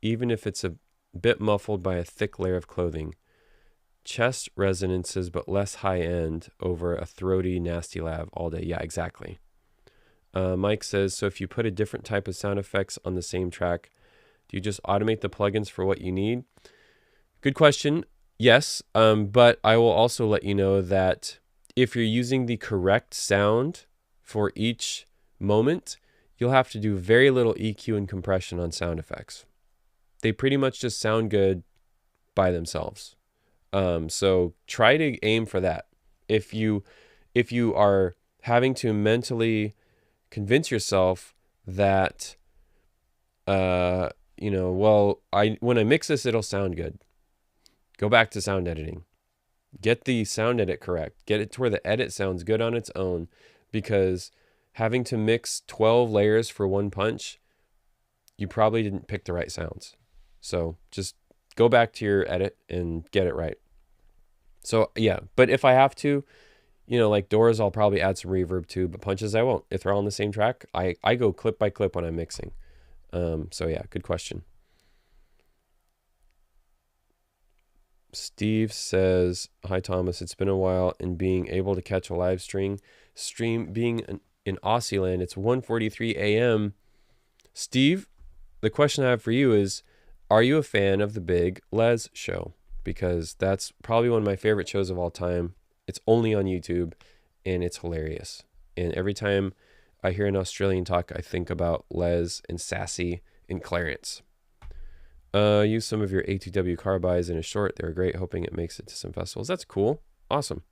even if it's a bit muffled by a thick layer of clothing. Chest resonances, but less high end over a throaty, nasty lav all day. Yeah, exactly. Mike says, so if you put a different type of sound effects on the same track, do you just automate the plugins for what you need? Good question. Yes, but I will also let you know that if you're using the correct sound for each moment, you'll have to do very little EQ and compression on sound effects. They pretty much just sound good by themselves. So try to aim for that. If you are having to mentally convince yourself that, you know, well, when I mix this, it'll sound good. Go back to sound editing. Get the sound edit correct. Get it to where the edit sounds good on its own, because having to mix 12 layers for one punch, you probably didn't pick the right sounds. So just go back to your edit and get it right. So yeah, but if I have to, you know, like doors, I'll probably add some reverb too, but punches I won't. If they're all on the same track, I go clip by clip when I'm mixing. So yeah, good question. Steve says, hi Thomas, it's been a while, and being able to catch a live stream being in Aussie land, it's 1:43 a.m. Steve, the question I have for you is, are you a fan of the Big Les show? Because that's probably one of my favorite shows of all time. It's only on YouTube, and it's hilarious. And every time I hear an Australian talk, I think about Les and Sassy and Clarence. Use some of your ATW carbides in a short. They were great. Hoping it makes it to some festivals. That's cool. Awesome.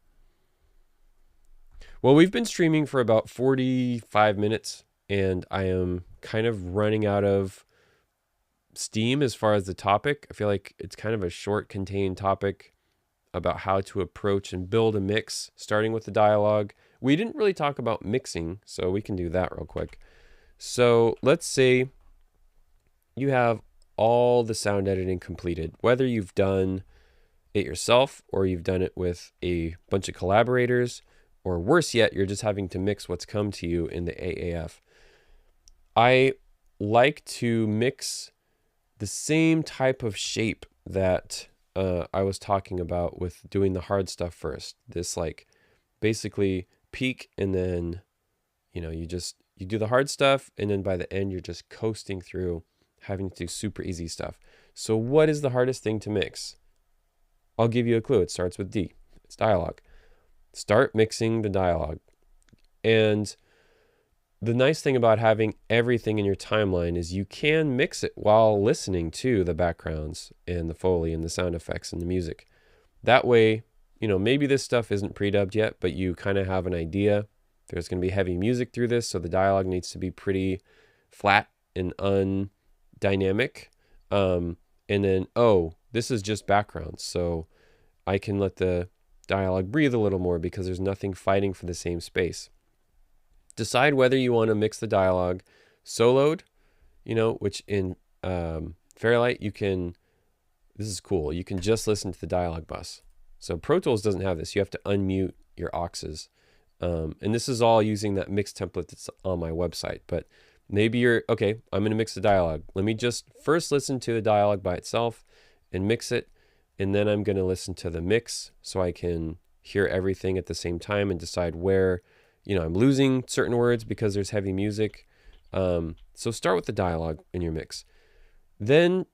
Well, we've been streaming for about 45 minutes, and I am kind of running out of steam as far as the topic. I feel like it's kind of a short, contained topic about how to approach and build a mix, starting with the dialogue. We didn't really talk about mixing, so we can do that real quick. So let's say you have all the sound editing completed, whether you've done it yourself or you've done it with a bunch of collaborators, or worse yet, you're just having to mix what's come to you in the AAF. I like to mix the same type of shape that I was talking about with doing the hard stuff first. This like basically peak, and then you do the hard stuff, and then by the end you're just coasting through, having to do super easy stuff. So what is the hardest thing to mix? I'll give you a clue. It starts with D. It's dialogue. Start mixing the dialogue. And the nice thing about having everything in your timeline is you can mix it while listening to the backgrounds and the Foley and the sound effects and the music. That way, maybe this stuff isn't pre-dubbed yet, but you kind of have an idea. There's going to be heavy music through this, so the dialogue needs to be pretty flat and undynamic. And then, this is just backgrounds, so I can let the dialogue breathe a little more because there's nothing fighting for the same space. Decide whether you want to mix the dialogue soloed, which in Fairlight this is cool, you can just listen to the dialogue bus. So Pro Tools doesn't have this. You have to unmute your auxes. And this is all using that mix template that's on my website. But maybe you're, okay, I'm going to mix the dialogue. Let me just first listen to the dialogue by itself and mix it. And then I'm going to listen to the mix so I can hear everything at the same time and decide where, I'm losing certain words because there's heavy music. So start with the dialogue in your mix. Then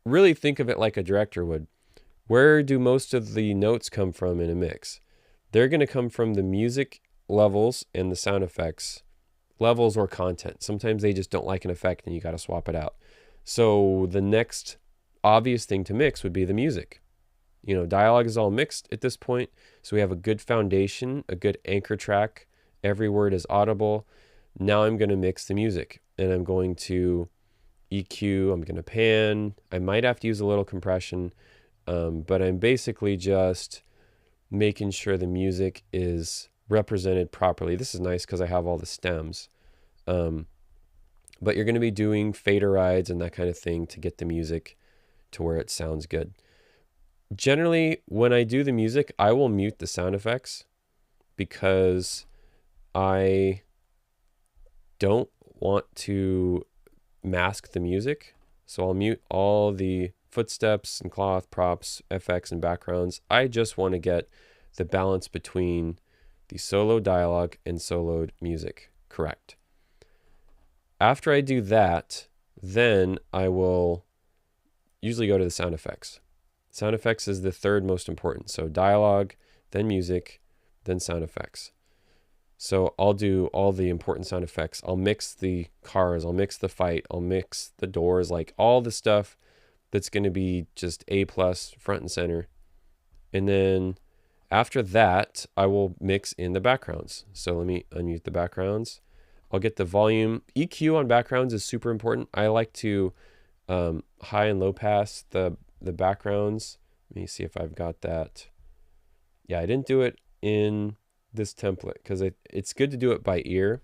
really think of it like a director would. Where do most of the notes come from in a mix? They're going to come from the music levels and the sound effects levels or content. Sometimes they just don't like an effect and you got to swap it out. So the next obvious thing to mix would be the music. Dialogue is all mixed at this point. So we have a good foundation, a good anchor track. Every word is audible. Now I'm going to mix the music, and I'm going to EQ. I'm going to pan. I might have to use a little compression, but I'm basically just making sure the music is represented properly. This is nice because I have all the stems. But you're going to be doing fader rides and that kind of thing to get the music to where it sounds good. Generally, when I do the music, I will mute the sound effects because I don't want to mask the music. So I'll mute all the footsteps and cloth, props, FX, and backgrounds. I just want to get the balance between the solo dialogue and soloed music correct. After I do that, then I will usually go to the sound effects. Sound effects is the third most important. So dialogue, then music, then sound effects. So I'll do all the important sound effects. I'll mix the cars, I'll mix the fight, I'll mix the doors, like all the stuff that's going to be just A+ front and center. And then after that, I will mix in the backgrounds. So let me unmute the backgrounds. I'll get the volume. EQ on backgrounds is super important. I like to high and low pass the backgrounds. Let me see if I've got that. Yeah, I didn't do it in this template because it's good to do it by ear.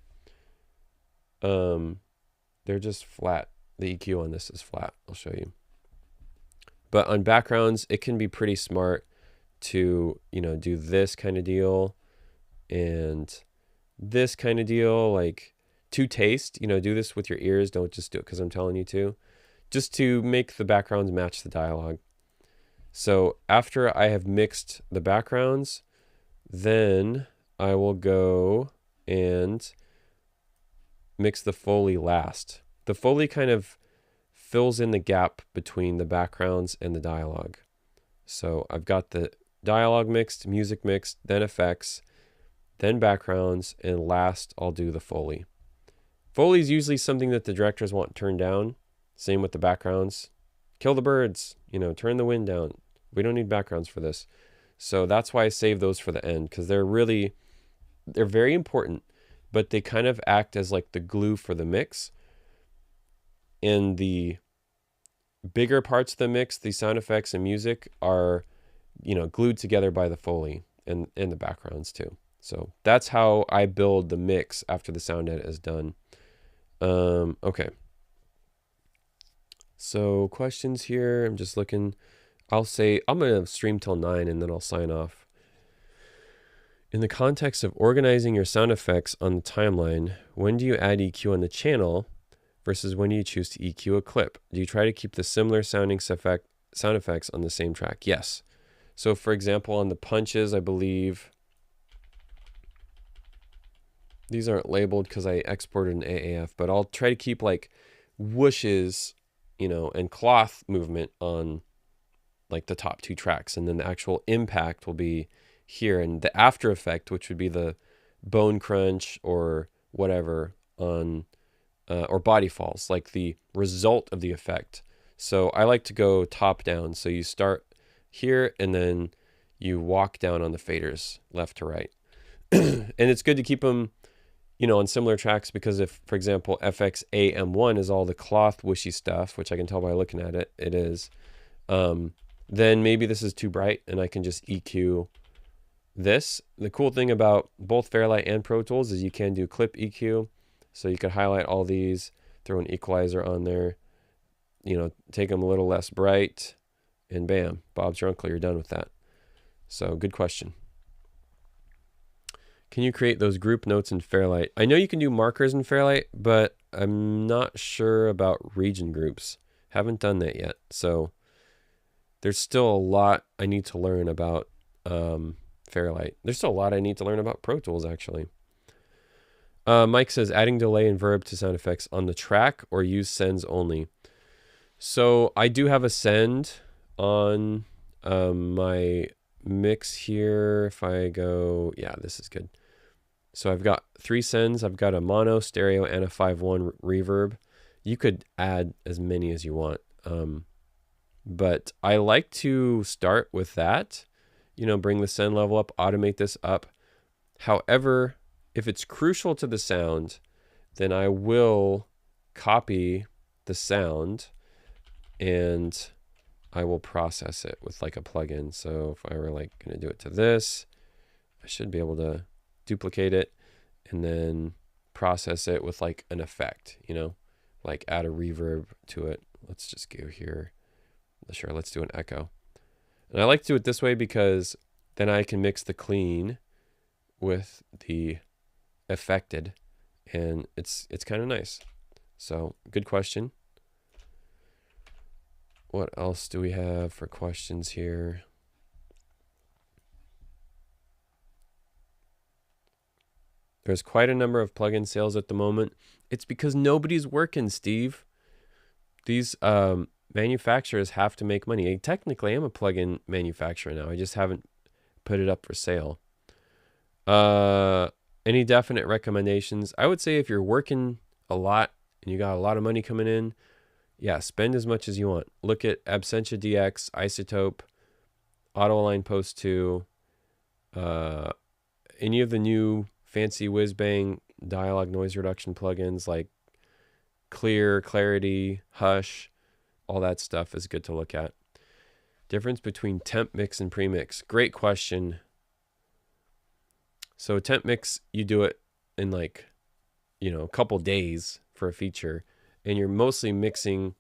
They're just flat. The EQ on this is flat. I'll show you. But on backgrounds, it can be pretty smart to, do this kind of deal and this kind of deal, like to taste, do this with your ears. Don't just do it because I'm telling you to. Just to make the backgrounds match the dialogue. So after I have mixed the backgrounds, then I will go and mix the Foley last. The Foley kind of fills in the gap between the backgrounds and the dialogue. So I've got the dialogue mixed, music mixed, then effects, then backgrounds, and last I'll do the Foley. Foley is usually something that the directors want turned down. Same with the backgrounds. Kill the birds, turn the wind down. We don't need backgrounds for this. So that's why I save those for the end, because they're very important. but they kind of act as like the glue for the mix. And the bigger parts of the mix, the sound effects and music, are, glued together by the Foley and the backgrounds too. So that's how I build the mix after the sound edit is done. Okay. So questions here. I'm just looking. I'll say I'm going to stream till 9 and then I'll sign off. In the context of organizing your sound effects on the timeline, when do you add EQ on the channel versus when do you choose to EQ a clip? Do you try to keep the similar sounding sound effects on the same track? Yes. So for example, on the punches, I believe these aren't labeled because I exported an AAF, but I'll try to keep like whooshes, and cloth movement on like the top 2 tracks. And then the actual impact will be here. And the after effect, which would be the bone crunch or whatever on, or body falls, like the result of the effect. So I like to go top down. So you start here and then you walk down on the faders left to right. And it's good to keep them, on similar tracks, because if, for example, FX AM1 is all the cloth whooshy stuff, which I can tell by looking at it, it is, then maybe this is too bright and I can just EQ this. The cool thing about both Fairlight and Pro Tools is you can do clip EQ. So you could highlight all these, throw an equalizer on there, take them a little less bright, and bam, Bob's your uncle, you're done with that. So good question. Can you create those group notes in Fairlight? I know you can do markers in Fairlight, but I'm not sure about region groups. Haven't done that yet. So there's still a lot I need to learn about Fairlight. There's still a lot I need to learn about Pro Tools, actually. Mike says, adding delay and verb to sound effects on the track or use sends only. So I do have a send on my mix here. If I go, yeah, this is good. So I've got 3 sends. I've got a mono, stereo, and a 5.1 reverb. You could add as many as you want. But I like to start with that, bring the send level up, automate this up. However, if it's crucial to the sound, then I will copy the sound and I will process it with like a plugin. So if I were like going to do it to this, I should be able to duplicate it and then process it with like an effect, like add a reverb to it. Let's just go here. Sure, let's do an echo. And I like to do it this way because then I can mix the clean with the affected, and it's kind of nice. So good question. What else do we have for questions here? There's quite a number of plugin sales at the moment. It's because nobody's working, Steve. These manufacturers have to make money. Technically, I'm a plugin manufacturer now. I just haven't put it up for sale. Any definite recommendations? I would say if you're working a lot and you got a lot of money coming in, yeah, spend as much as you want. Look at Absentia DX, Isotope, Auto Align Post 2, any of the new fancy whiz-bang dialogue noise reduction plugins like Clear, Clarity, Hush, all that stuff is good to look at. Difference between temp mix and premix. Great question. So temp mix, you do it in like, a couple days for a feature, and you're mostly mixing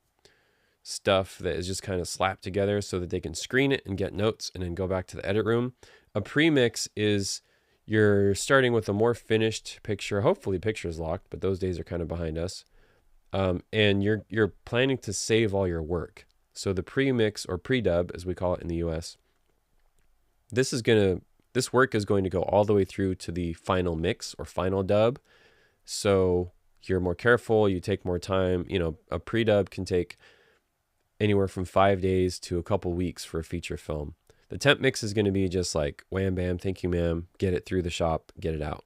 stuff that is just kind of slapped together so that they can screen it and get notes and then go back to the edit room. A premix is you're starting with a more finished picture. Hopefully picture is locked, but those days are kind of behind us. And you're planning to save all your work. So the premix or pre-dub, as we call it in the US, this work is going to go all the way through to the final mix or final dub. So you're more careful, you take more time. A pre-dub can take anywhere from 5 days to a couple weeks for a feature film. The temp mix is going to be just like wham bam, thank you ma'am, get it through the shop, get it out.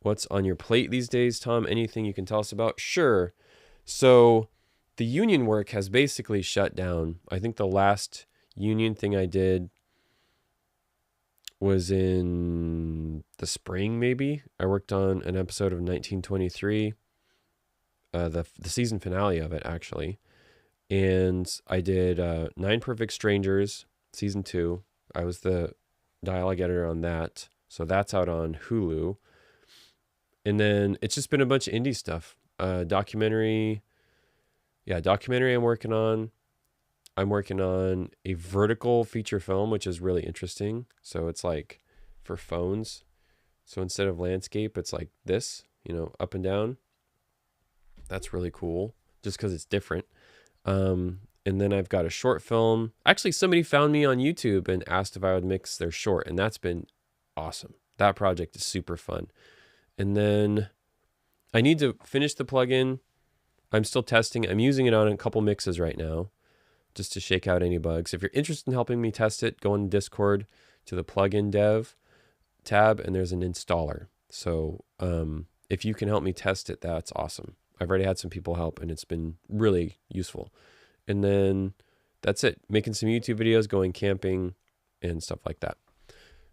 What's on your plate these days, Tom? Anything you can tell us about? Sure. So the union work has basically shut down. I think the last union thing I did was in the spring, maybe. I worked on an episode of 1923, the season finale of it, actually. And I did 9 Perfect Strangers, season 2. I was the dialogue editor on that. So that's out on Hulu. And then it's just been a bunch of indie stuff. Documentary I'm working on. I'm working on a vertical feature film, which is really interesting. So it's like for phones. So instead of landscape, it's like this, up and down. That's really cool just because it's different. And then I've got a short film. Actually, somebody found me on YouTube and asked if I would mix their short, and that's been awesome. That project is super fun. And then I need to finish the plugin. I'm still testing. I'm using it on a couple mixes right now just to shake out any bugs. If you're interested in helping me test it, go on Discord to the plugin dev tab, and there's an installer. So if you can help me test it, that's awesome. I've already had some people help, and it's been really useful. And then that's it. Making some YouTube videos, going camping, and stuff like that.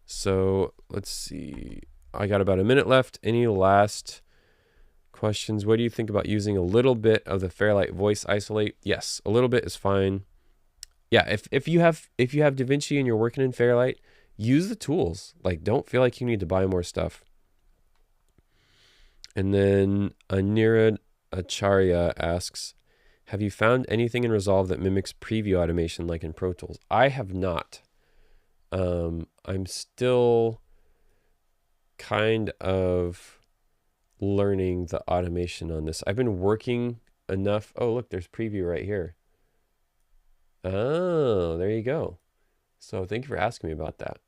So let's see. I got about a minute left. Any last questions? What do you think about using a little bit of the Fairlight voice isolate? Yes, a little bit is fine. Yeah, if you have DaVinci and you're working in Fairlight, use the tools. Like, don't feel like you need to buy more stuff. And then Anirudh Acharya asks, have you found anything in Resolve that mimics preview automation like in Pro Tools? I have not. I'm still kind of learning the automation on this. I've been working enough. Oh, look, there's preview right here. Oh, there you go. So thank you for asking me about that.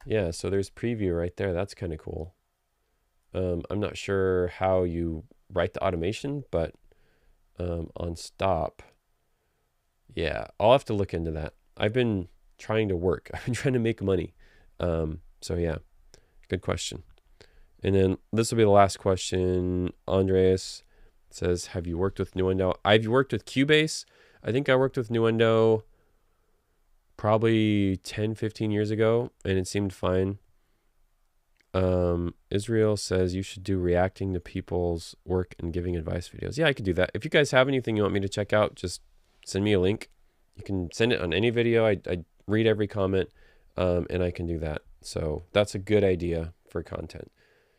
Yeah, so there's preview right there. That's kind of cool. I'm not sure how you write the automation, but on stop, yeah, I'll have to look into that. I've been trying to work. I've been trying to make money. So yeah, good question. And then this will be the last question. Andreas says, have you worked with Nuendo? I've worked with Cubase. I think I worked with Nuendo probably 10, 15 years ago, and it seemed fine. Israel says you should do reacting to people's work and giving advice videos. Yeah, I could do that. If you guys have anything you want me to check out, just send me a link. You can send it on any video. I read every comment, and I can do that. So that's a good idea for content.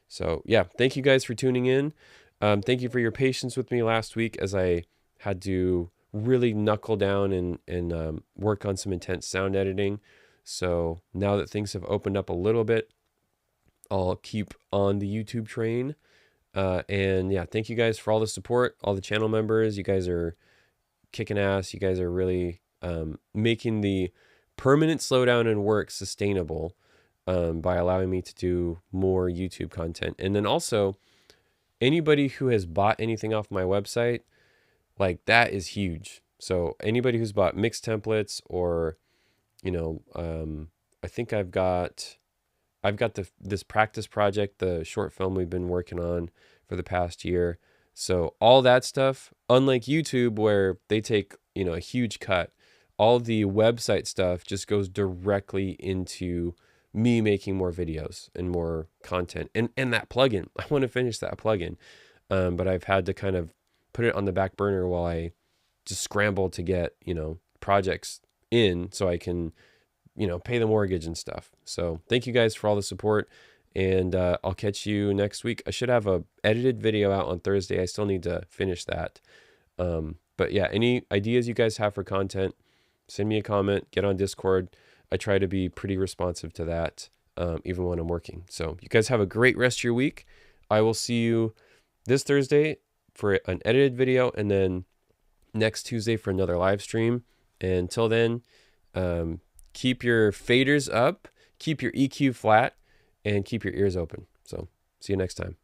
So yeah, thank you guys for tuning in. Thank you for your patience with me last week as I had to really knuckle down and work on some intense sound editing. So now that things have opened up a little bit, I'll keep on the YouTube train. And yeah, thank you guys for all the support, all the channel members. You guys are kicking ass. You guys are really making the permanent slowdown in work sustainable by allowing me to do more YouTube content. And then also, anybody who has bought anything off my website, like, that is huge. So anybody who's bought mix templates or, I think I've got this practice project, the short film we've been working on for the past year. So all that stuff, unlike YouTube where they take, a huge cut, all the website stuff just goes directly into me making more videos and more content. And that plugin, I want to finish that plugin. But I've had to kind of put it on the back burner while I just scramble to get, projects in so I can, pay the mortgage and stuff. So thank you guys for all the support, and I'll catch you next week. I should have a edited video out on Thursday. I still need to finish that. But yeah, any ideas you guys have for content, send me a comment, get on Discord. I try to be pretty responsive to that, even when I'm working. So you guys have a great rest of your week. I will see you this Thursday for an edited video, and then next Tuesday for another live stream. And until then, keep your faders up, keep your EQ flat, and keep your ears open. So see you next time.